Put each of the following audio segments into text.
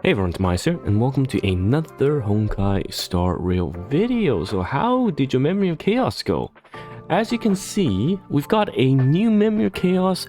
Hey everyone, TimaeuSS here, and welcome to another Honkai Star Rail video. So how did your Memory of Chaos go? As you can see, we've got a new Memory of Chaos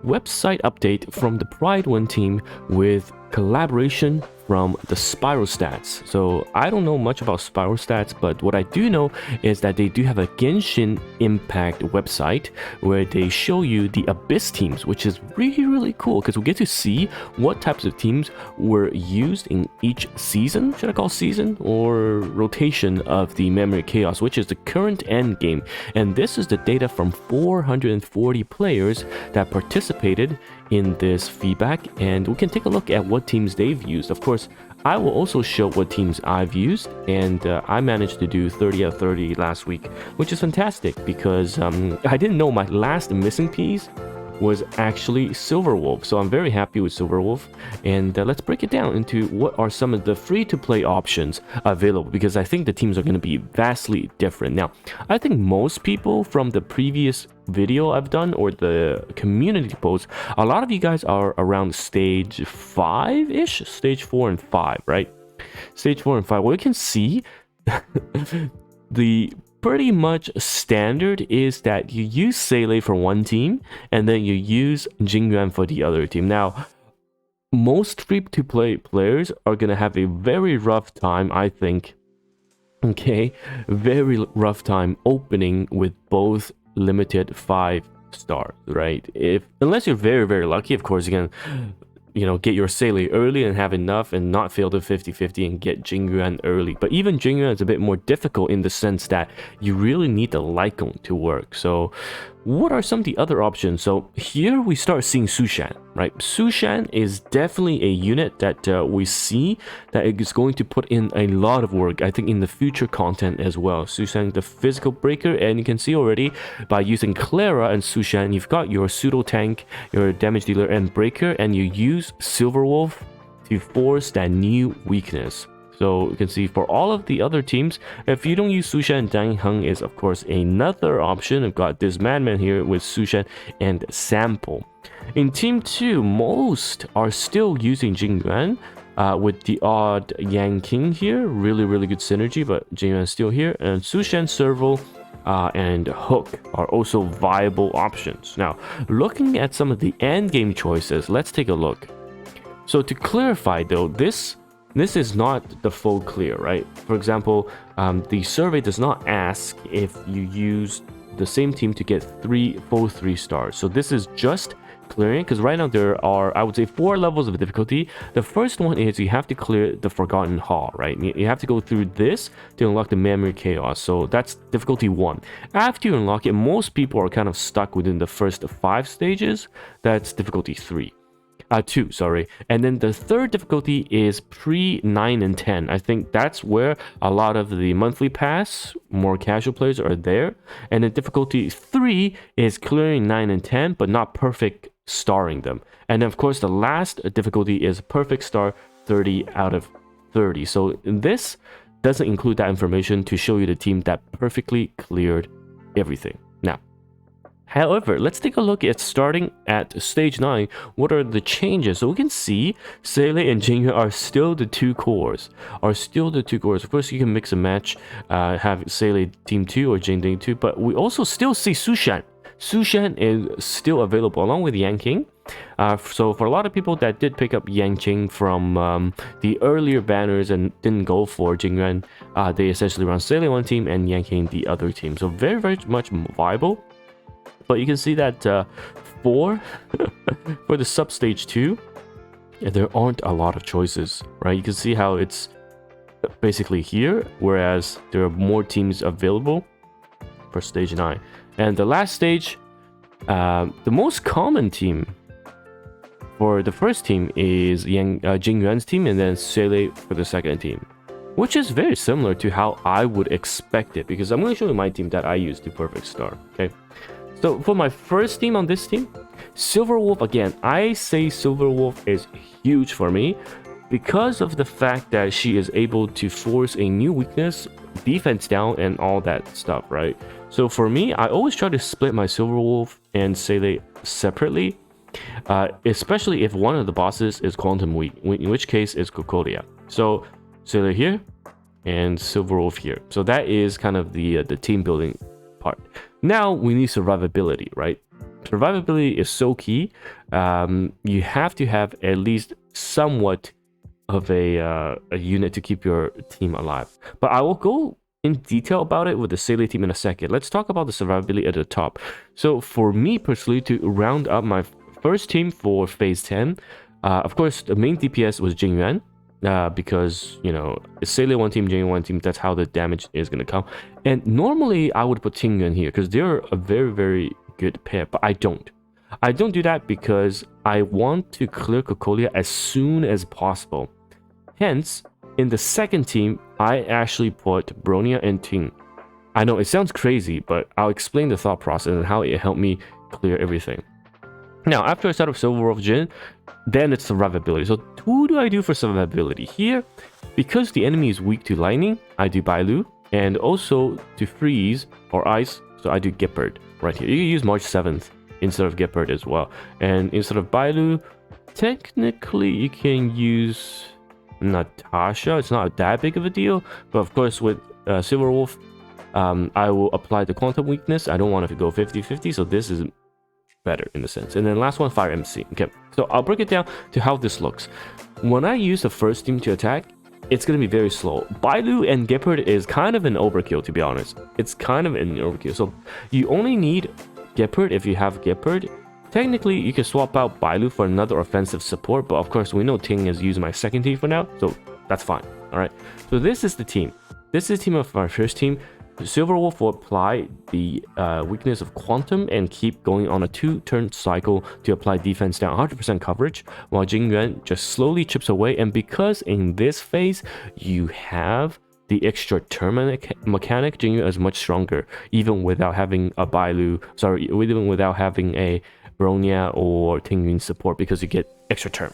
website update from the Pride 1 team with collaboration from the Spiral Stats. So I don't know much about Spiral Stats, but what I do know is that they do have a Genshin Impact website where they show you the Abyss teams, which is really cool because we get to see what types of teams were used in each season, should I call season, or rotation of the Memory of Chaos, which is the current end game. And this is the data from 440 players that participated in this feedback, and we can take a look at what teams they've used. Of course, I will also show what teams I've used, and I managed to do 30 out of 30 last week, which is fantastic because I didn't know my last missing piece was actually Silverwolf, so I'm very happy with Silverwolf. And let's break it down into what are some of the free-to-play options available, because I think the teams are going to be vastly different. Now, I think most people from the previous video I've done or the community post, a lot of you guys are around stage 5-ish, stage 4 and 5, right? Stage 4 and 5. Well, you can see the pretty much standard is that you use Seele for one team and then you use Jingyuan for the other team. Now, most free-to-play players are going to have a very rough time, I think. Okay, very rough time opening with both limited 5 stars, right? Unless you're very lucky, of course, you can get your Seele early and have enough and not fail to 50-50 and get Jingyuan early. But even Jingyuan is a bit more difficult in the sense that you really need the Lycon to work. So what are some of the other options? So here we start seeing Sushang, right? Sushang is definitely a unit that we see that is going to put in a lot of work, I think, in the future content as well. Sushang, the physical breaker, and you can see already by using Clara and Sushang, you've got your pseudo tank, your damage dealer and breaker, and you use Silverwolf to force that new weakness. So you can see for all of the other teams, if you don't use Sushang, Heng is of course another option. I've got this madman here with Sushang and Sample. In team 2, most are still using Jingyuan with the odd Yang King here. Really good synergy, but Jingyuan is still here. And Sushang, Serval, and Hook are also viable options. Now, looking at some of the end game choices, let's take a look. So to clarify though, this is not the full clear, right? For example, the survey does not ask if you use the same team to get full 3 stars. So this is just clearing, because right now there are, I would say, 4 levels of difficulty. The first one is you have to clear the Forgotten Hall, right? You have to go through this to unlock the Memory Chaos. So that's difficulty 1. After you unlock it, most people are kind of stuck within the first 5 stages. That's difficulty 2, sorry. And then the third difficulty is pre-9 and 10. I think that's where a lot of the monthly pass, more casual players are there. And then difficulty 3 is clearing 9 and 10, but not perfect starring them. And then of course the last difficulty is perfect star 30 out of 30. So this doesn't include that information to show you the team that perfectly cleared everything. Now, however, let's take a look at starting at stage 9. What are the changes? So we can see Seele and Jingyuan are still the 2 cores. Of course, you can mix and match, have Seele team 2 or Jing team 2, but we also still see Sushang. Sushang is still available along with Yang King. So for a lot of people that did pick up Yang King from the earlier banners and didn't go for Jingyuan, they essentially run Seele one team and Yang King the other team. So very much viable. But you can see that for the sub-stage 2, there aren't a lot of choices, right? You can see how it's basically here, whereas there are more teams available for stage 9. And the last stage, the most common team for the first team is Jingyuan's team, and then Seele for the second team, which is very similar to how I would expect it, because I'm going to show you my team that I use to perfect star, okay? So for my first team on this team, Silverwolf, again, I say Silverwolf is huge for me because of the fact that she is able to force a new weakness, defense down, and all that stuff, right? So for me, I always try to split my Silverwolf and Seele separately. especially if one of the bosses is quantum weak, in which case it's Cocolia. So Sailor here and Silver Wolf here. So that is kind of the team building part. Now we need survivability, right? Survivability is so key. You have to have at least somewhat of a unit to keep your team alive. But I will go in detail about it with the Sailor team in a second. Let's talk about the survivability at the top. So for me personally, to round up my first team for phase 10, of course the main DPS was Jingyuan, because you know it's Sailor one team, Jingyuan one team. That's how the damage is gonna come. And normally I would put Jingyuan here because they're a very good pair, but I don't do that because I want to clear Cocolia as soon as possible. Hence, in the second team, I actually put Bronya and Ting. I know it sounds crazy, but I'll explain the thought process and how it helped me clear everything. Now, after I start with Silver Wolf Jin, then it's survivability. So who do I do for survivability? Here, because the enemy is weak to lightning, I do Bailu, and also to freeze or ice, so I do Gepard right here. You can use March 7th instead of Gepard as well. And instead of Bailu, technically you can use Natasha. It's not that big of a deal, but of course with Silver Wolf, I will apply the quantum weakness. I don't want it to go 50-50, so this is better in a sense. And then last one, Fire MC. Okay, so I'll break it down to how this looks. When I use the first team to attack, it's going to be very slow. Bailu and Gepard is kind of an overkill, to be honest. It's kind of an overkill. So you only need Gepard if you have Gepard. Technically, you can swap out Bailu for another offensive support, but of course, we know Ting is using my second team for now, so that's fine. All right, so this is the team. This is the team of my first team. Silver Wolf will apply the weakness of Quantum and keep going on a 2-turn cycle to apply defense down 100% coverage, while Jingyuan just slowly chips away. And because in this phase, you have the extra turn mechanic, Jingyuan is much stronger, even without having a Bailu, even without having a Bronya or Tingyun support, because you get extra turn.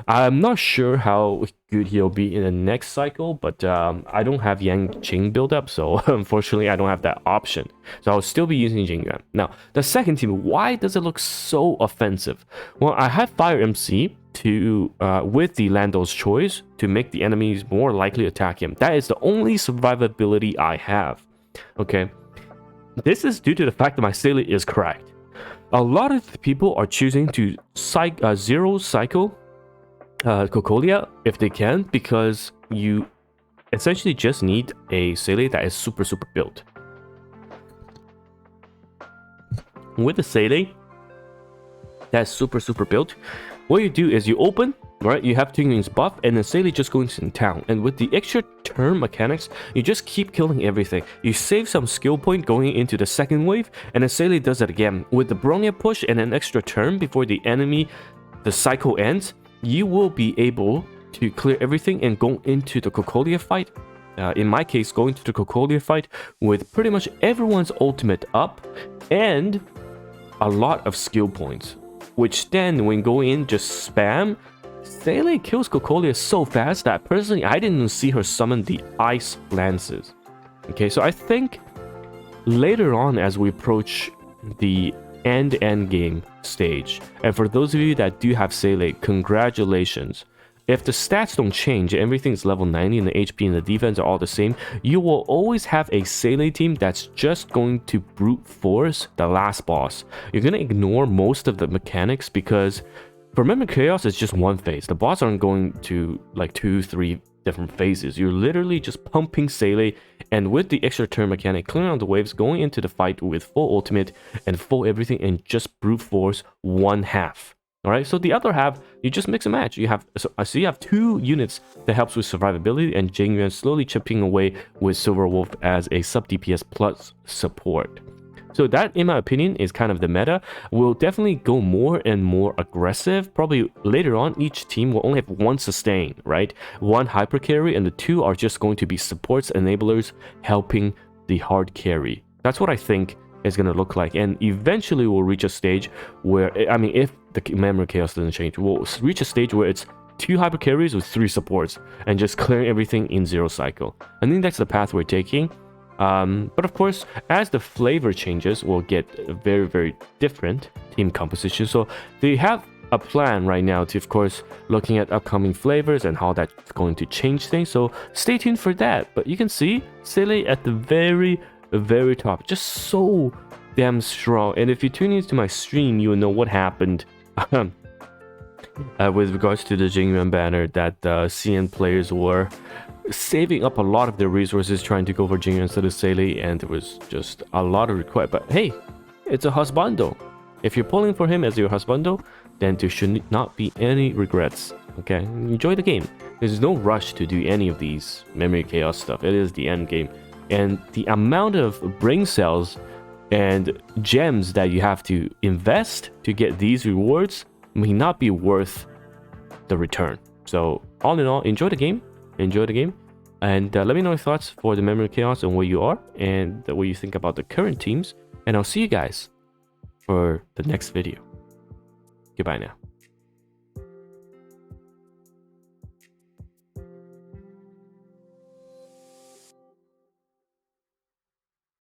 I'm not sure how good he'll be in the next cycle, but I don't have Yang Qing build up, so unfortunately I don't have that option. So I'll still be using Jingyuan. Now, the second team, why does it look so offensive? Well, I have Fire MC to with the Lando's choice to make the enemies more likely to attack him. That is the only survivability I have. Okay, this is due to the fact that my Sailor is correct. A lot of people are choosing to zero cycle Cocolia if they can, because you essentially just need a Sailor that is super built. With the Sailor that's super built, what you do is you open, right? You have Tingyun's buff, and then Sailor just goes in town. And with the extra turn mechanics, you just keep killing everything. You save some skill point going into the second wave, and then Sailor does it again. With the Bronya push and an extra turn before the cycle ends, you will be able to clear everything and go into the Cocolia fight. In my case, going to the Cocolia fight with pretty much everyone's ultimate up and a lot of skill points, which then when going in just spam. Sailor kills Cocolia so fast that personally I didn't even see her summon the ice lances. Okay, so I think later on as we approach the end game stage, and for those of you that do have Sailor, congratulations. If the stats don't change, everything's level 90 and the HP and the defense are all the same, you will always have a Sailor team that's just going to brute force the last boss. You're going to ignore most of the mechanics because for Memory Chaos, it's just one phase. The boss aren't going to like 2-3 different phases. You're literally just pumping Sailor, and with the extra turn mechanic, clearing out the waves, going into the fight with full ultimate and full everything, and just brute force one half. All right, so the other half, you just mix and match. You have you have 2 units that helps with survivability, and Jingyuan slowly chipping away with Silver Wolf as a sub DPS plus support. So that, in my opinion, is kind of the meta. We'll definitely go more and more aggressive. Probably later on, each team will only have 1 sustain, right? 1 hyper carry, and the 2 are just going to be supports, enablers, helping the hard carry. That's what I think is going to look like. And eventually we'll reach a stage where, I mean, if the Memory Chaos doesn't change, we'll reach a stage where it's 2 hyper carries with 3 supports and just clearing everything in 0 cycle. I think that's the path we're taking. But of course, as the flavor changes, we'll get a very, very different team composition. So they have a plan right now to, of course, looking at upcoming flavors and how that's going to change things. So stay tuned for that. But you can see Seele at the very, very top, just so damn strong. And if you tune into my stream, you will know what happened with regards to the Jingyuan banner, that CN players were saving up a lot of their resources trying to go for Jingyuan instead of Seele, and there was just a lot of requests. But hey, it's a husbando. If you're pulling for him as your husbando, then there should not be any regrets. Okay, enjoy the game. There's no rush to do any of these memory chaos stuff. It is the end game, and the amount of brain cells and gems that you have to invest to get these rewards may not be worth the return. So all in all, enjoy the game. Enjoy the game, and let me know your thoughts for the memory chaos and where you are and what you think about the current teams, and I'll see you guys for the next video. Goodbye now.